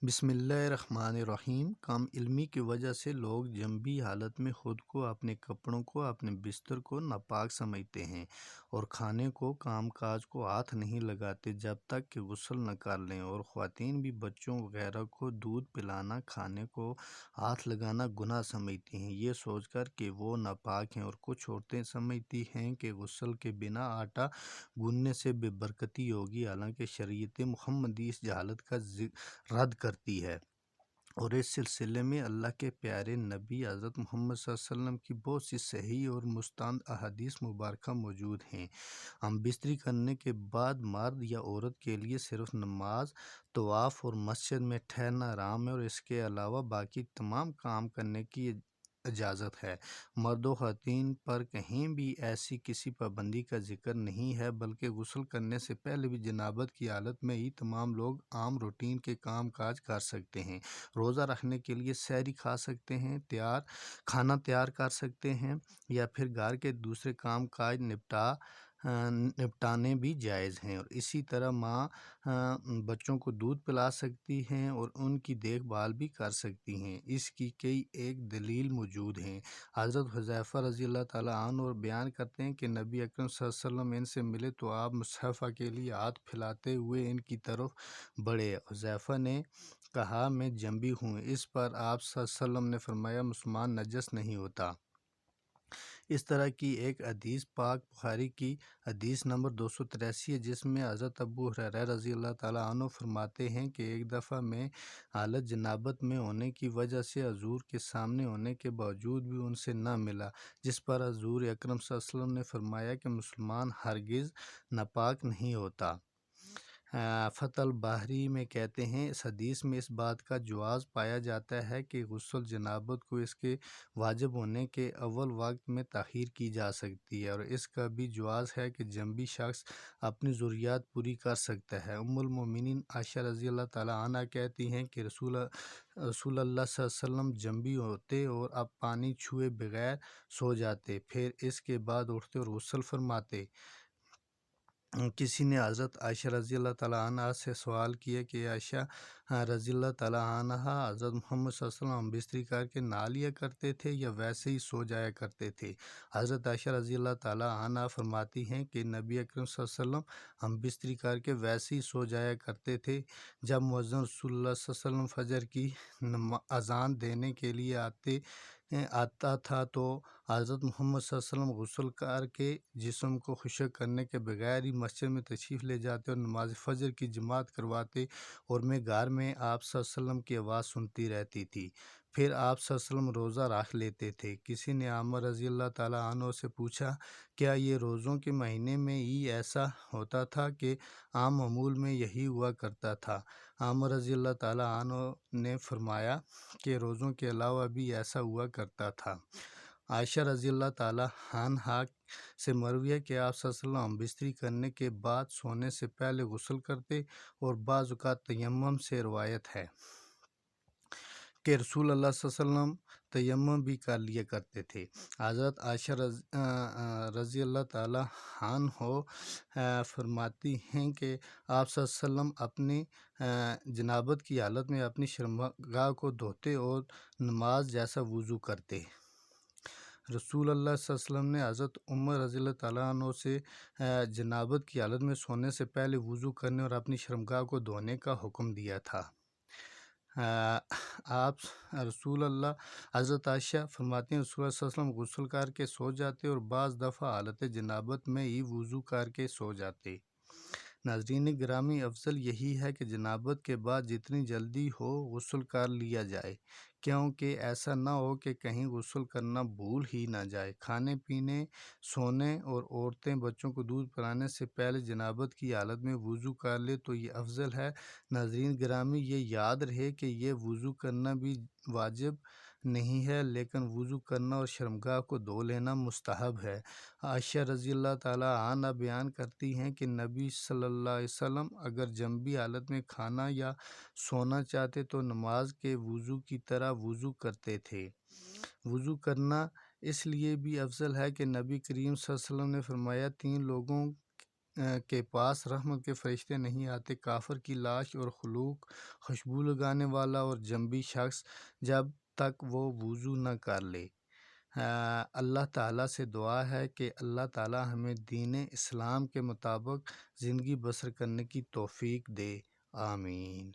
بسم اللہ الرحمن الرحیم۔ کم علمی کی وجہ سے لوگ جنبی حالت میں خود کو، اپنے کپڑوں کو، اپنے بستر کو ناپاک سمجھتے ہیں اور کھانے کو، کام کاج کو ہاتھ نہیں لگاتے جب تک کہ غسل نہ کر لیں، اور خواتین بھی بچوں وغیرہ کو دودھ پلانا، کھانے کو ہاتھ لگانا گناہ سمجھتی ہیں، یہ سوچ کر کہ وہ ناپاک ہیں، اور کچھ عورتیں سمجھتی ہیں کہ غسل کے بنا آٹا گوننے سے بے برکتی ہوگی، حالانکہ شریعت محمدی اس جہالت کا رد کرتی ہے۔ اور اس سلسلے میں اللہ کے پیارے نبی حضرت محمد صلی اللہ علیہ وسلم کی بہت سی صحیح اور مستند احادیث مبارکہ موجود ہیں۔ ہم بستری کرنے کے بعد مرد یا عورت کے لیے صرف نماز، طواف اور مسجد میں ٹھہرنا حرام ہے، اور اس کے علاوہ باقی تمام کام کرنے کی اجازت ہے۔ مرد و خواتین پر کہیں بھی ایسی کسی پابندی کا ذکر نہیں ہے، بلکہ غسل کرنے سے پہلے بھی جنابت کی حالت میں ہی تمام لوگ عام روٹین کے کام کاج کر سکتے ہیں۔ روزہ رکھنے کے لیے سحری کھا سکتے ہیں، کھانا تیار کر سکتے ہیں، یا پھر گھر کے دوسرے کام کاج نپٹانے بھی جائز ہیں، اور اسی طرح ماں بچوں کو دودھ پلا سکتی ہیں اور ان کی دیکھ بھال بھی کر سکتی ہیں۔ اس کی کئی ایک دلیل موجود ہیں۔ حضرت حذیفہ رضی اللہ تعالیٰ عنہ اور بیان کرتے ہیں کہ نبی اکرم صلی اللہ علیہ وسلم ان سے ملے تو آپ مصافحہ کے لیے ہاتھ پھیلاتے ہوئے ان کی طرف بڑھے۔ حذیفہ نے کہا، میں جنبی ہوں۔ اس پر آپ صلی اللہ علیہ وسلم نے فرمایا، مسلمان نجس نہیں ہوتا۔ اس طرح کی ایک حدیث پاک بخاری کی حدیث نمبر 283 ہے، جس میں حضرت ابو ہریرہ رضی اللہ تعالیٰ عنہ فرماتے ہیں کہ ایک دفعہ میں حالت جنابت میں ہونے کی وجہ سے حضور کے سامنے ہونے کے باوجود بھی ان سے نہ ملا، جس پر حضور اکرم صلی اللہ علیہ وسلم نے فرمایا کہ مسلمان ہرگز ناپاک نہیں ہوتا۔ فتح الباری میں کہتے ہیں، اس حدیث میں اس بات کا جواز پایا جاتا ہے کہ غسل جنابت کو اس کے واجب ہونے کے اول وقت میں تاخیر کی جا سکتی ہے، اور اس کا بھی جواز ہے کہ جنبی شخص اپنی ضروریات پوری کر سکتا ہے۔ ام المومنین عائشہ رضی اللہ تعالیٰ عنہا کہتی ہیں کہ رسول اللہ صلی اللہ علیہ وسلم جنبی ہوتے اور اب پانی چھوئے بغیر سو جاتے، پھر اس کے بعد اٹھتے اور غسل فرماتے۔ کسی نے حضرت عائشہ رضی اللہ تعالیٰ عنہ سے سوال کیا کہ عائشہ رضی اللہ تعالیٰ عنہ، حضرت محمد صلی اللہ علیہ وسلم ہم بستری کر کے نہا لیا کرتے تھے یا ویسے ہی سو جایا کرتے تھے؟ حضرت عائشہ رضی اللہ تعالیٰ عنہ فرماتی ہیں کہ نبی اکرم صلی اللہ علیہ وسلم ہم بستری کر کے ویسے ہی سو جایا کرتے تھے۔ جب مؤذن رسول اللہ صلی اللہ علیہ وسلم فجر کی اذان دینے کے لیے آتا تھا تو حضرت محمد صلی اللہ علیہ وسلم غسل کر کے جسم کو خشک کرنے کے بغیر ہی مسجد میں تشریف لے جاتے اور نماز فجر کی جماعت کرواتے، اور میں گھر میں آپ صلی اللہ علیہ وسلم کی آواز سنتی رہتی تھی۔ پھر آپ صلی اللہ علیہ وسلم روزہ رکھ لیتے تھے۔ کسی نے عامر رضی اللہ تعالیٰ عنہ سے پوچھا، کیا یہ روزوں کے مہینے میں ہی ایسا ہوتا تھا کہ عام معمول میں یہی ہوا کرتا تھا؟ عامر رضی اللہ تعالیٰ عنہ نے فرمایا کہ روزوں کے علاوہ بھی ایسا ہوا کرتا تھا۔ عائشہ رضی اللہ تعالیٰ عنہا سے مروی ہے کہ آپ صلی اللہ علیہ وسلم بستری کرنے کے بعد سونے سے پہلے غسل کرتے، اور بعض اوقات تیمم سے روایت ہے کہ رسول اللہ صلی اللہ علیہ وسلم تیمم بھی کر لیا کرتے تھے۔ حضرت عائشہ رضی اللہ تعالیٰ عنہ فرماتی ہیں کہ آپ صلی اللہ علیہ وسلم اپنی جنابت کی حالت میں اپنی شرمگاہ کو دھوتے اور نماز جیسا وضو کرتے۔ رسول اللہ صلی اللہ علیہ وسلم نے حضرت عمر رضی اللہ تعالیٰ عنہ سے جنابت کی حالت میں سونے سے پہلے وضو کرنے اور اپنی شرمگاہ کو دھونے کا حکم دیا تھا۔ آپ حضرت عائشہ فرماتی ہیں، رسول اللہ صلی اللہ علیہ وسلم غسل کر کے سو جاتے اور بعض دفعہ حالت جنابت میں ہی وضو کر کے سو جاتے۔ ناظرین گرامی، افضل یہی ہے کہ جنابت کے بعد جتنی جلدی ہو غسل کر لیا جائے، کیونکہ ایسا نہ ہو کہ کہیں غسل کرنا بھول ہی نہ جائے۔ کھانے پینے، سونے اور عورتیں بچوں کو دودھ پلانے سے پہلے جنابت کی حالت میں وضو کر لے تو یہ افضل ہے۔ ناظرین گرامی، یہ یاد رہے کہ یہ وضو کرنا بھی واجب نہیں ہے، لیکن وضو کرنا اور شرمگاہ کو دھو لینا مستحب ہے۔ عائشہ رضی اللہ تعالیٰ عنہا بیان کرتی ہیں کہ نبی صلی اللہ علیہ وسلم اگر جنبی حالت میں کھانا یا سونا چاہتے تو نماز کے وضو کی طرح وضو کرتے تھے۔ وضو کرنا اس لیے بھی افضل ہے کہ نبی کریم صلی اللہ علیہ وسلم نے فرمایا، تین لوگوں کے پاس رحمت کے فرشتے نہیں آتے۔ کافر کی لاش اور خلوق خوشبو لگانے والا اور جنبی شخص جب تک وہ وضو نہ کر لے۔ اللہ تعالیٰ سے دعا ہے کہ اللہ تعالیٰ ہمیں دین اسلام کے مطابق زندگی بسر کرنے کی توفیق دے، آمین۔